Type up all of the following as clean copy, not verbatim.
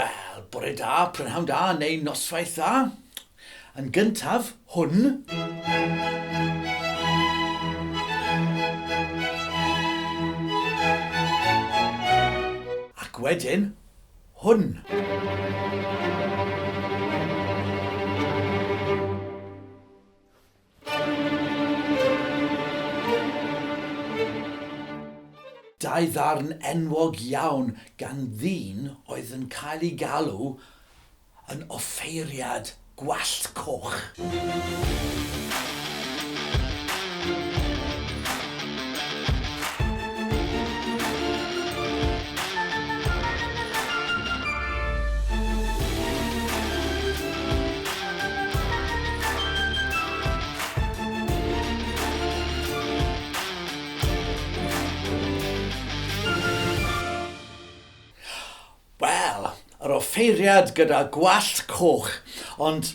Wel, bore da, prynhawn da, neu noswaith dda. Yn gyntaf, hwn. Ac wedyn, hwn. Dau ddarn enwog iawn gan ddyn oedd yn cael ei galw yn offeiriad gwallt coch. Wel, yr offeiriad gyda gwallt coch, ond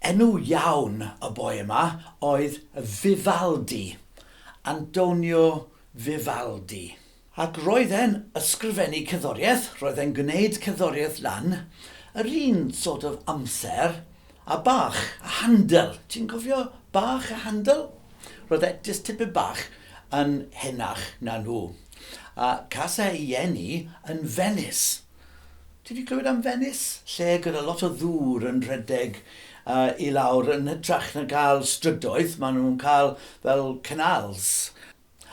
enw iawn y boi yma oedd Vivaldi, Antonio Vivaldi. Ac roedd e'n ysgrifennu cerddoriaeth, roedd e'n gwneud cerddoriaeth lan, yr un sort of amser, a bach, a handel. Ti'n cofio bach a handel? Roedd e jyst tipyn bach yn henach na nhw. A cas ei eni yn Venice. Ti wedi clywed am Venice? Lle gyda lot o ddŵr yn rhedeg i lawr yn hytrach na cael strydoedd, maen nhw'n cael fel canals.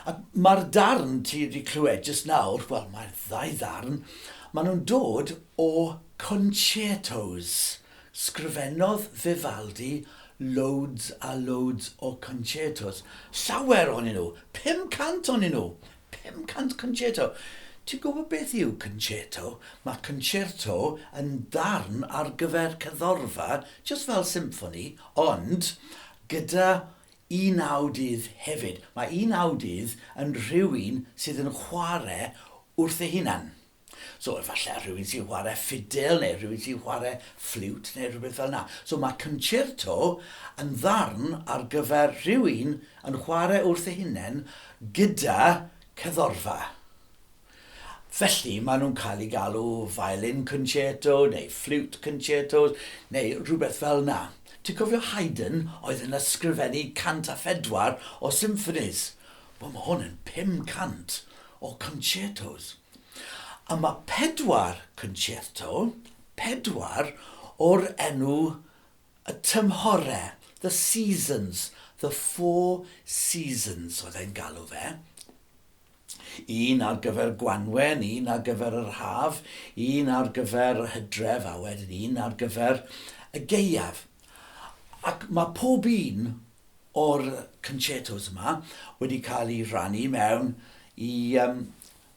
A mae'r darn ti wedi clywed jyst nawr, wel mae'r ddau ddarn, maen nhw'n dod o concertos. Sgrifennodd Vivaldi loads a loads o concertos. Llawer ohonyn nhw, 500 ohonyn nhw, 500 concerto. Ti'n gwybod beth yw concerto? Mae concerto yn darn ar gyfer cerddorfa, just fel symffoni, ond gyda un awdydd hefyd. Mae un awdydd yn rhywun sydd yn chwarae wrth ei hunan. So, efallai rhywun sy'n chwarae ffidil, neu rhywun sy'n chwarae ffliwt, neu rhywbeth fel yna. So, mae concerto yn ddarn ar gyfer rhywun yn chwarae wrth ei hunan gyda cerddorfa. Felly, maen nhw'n cael ei galw violin concerto, neu flute concerto, neu rhywbeth fel yna. Ti'n cofio Haydn oedd yn ysgrifennu 104 o symphonies? Wel, mae hwn yn 500 o concertos. A mae 4 concerto, 4 o'r enw y tymhorau, the seasons, the 4 seasons oedd e'n galw fe. Un ar gyfer Gwanwen, un ar gyfer yr haf, un ar gyfer y hydref, a wedyn un ar gyfer y gaeaf. Ac mae pob un o'r concertos yma wedi cael ei rannu mewn i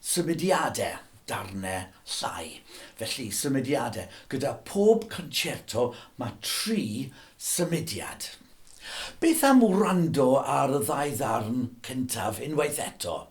symudiadau, darnau llai. Felly, symudiadau. Gyda pob concerto mae 3 symudiad. Beth am wrando ar y 2 ddarn cyntaf unwaith eto?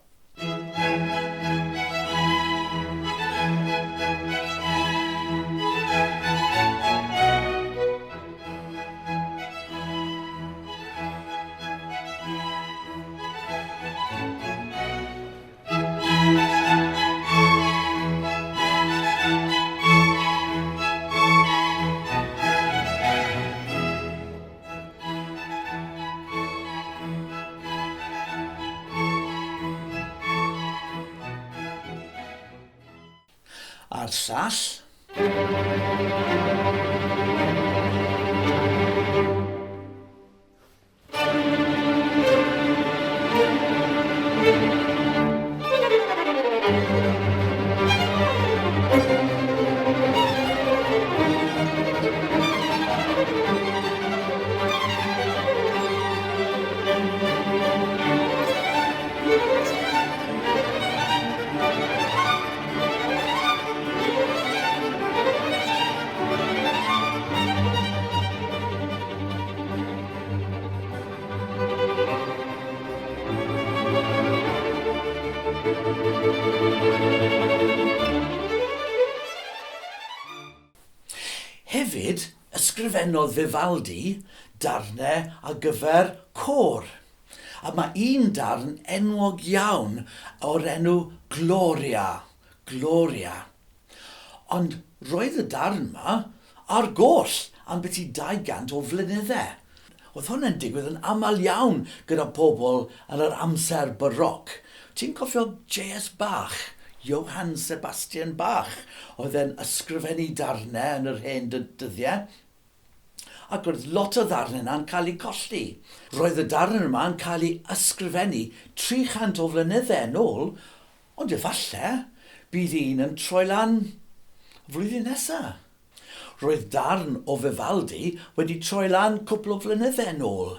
A'r llall. Hefyd, ysgrifennodd Vivaldi darnau ar gyfer côr. A mae un darn enwog iawn o'r enw Gloria. Gloria. Ond roedd y darn yma ar goll am beth i 200 o flynyddau. Oedd hwnna'n digwydd yn aml iawn gyda pobl yn yr amser baroc. Ti'n cofio J.S. Bach, Johann Sebastian Bach, oedd e'n ysgrifennu darnau yn yr hen dyddiau? Ac oedd lot o ddarnau yna'n cael eu colli. Roedd y darn yma'n cael ei ysgrifennu 300 o flynyddau yn ôl, ond efallai bydd un yn troi lan flwyddyn nesaf. Roedd darn o Vivaldi wedi troi lan cwpl o flynyddau yn ôl.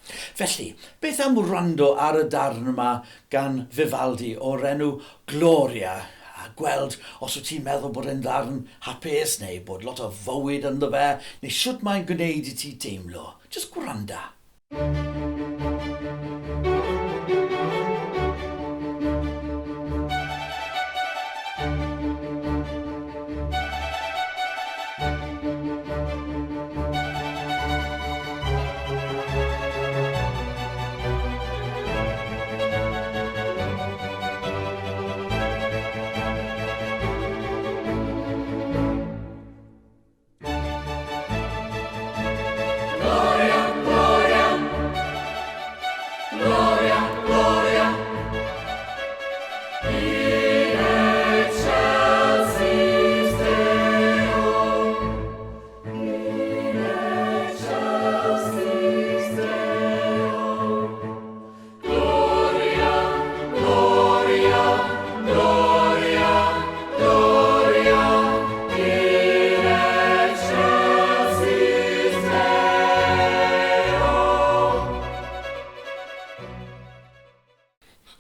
Felly, beth am wrando ar y darn yma gan Vivaldi o'r enw Gloria, a gweld os wyt ti'n meddwl bod e'n darn hapus neu bod lot o fywyd ynddo fe, neu sut mae'n gwneud i ti deimlo. Just gwranda.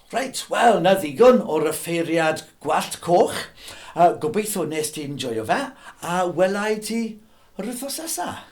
Reit, wel, na ddigon o'r ffeiriad gwallt coch. Gobeithio nes ti'n joio fe, a welai ti yr wythnos nesaf.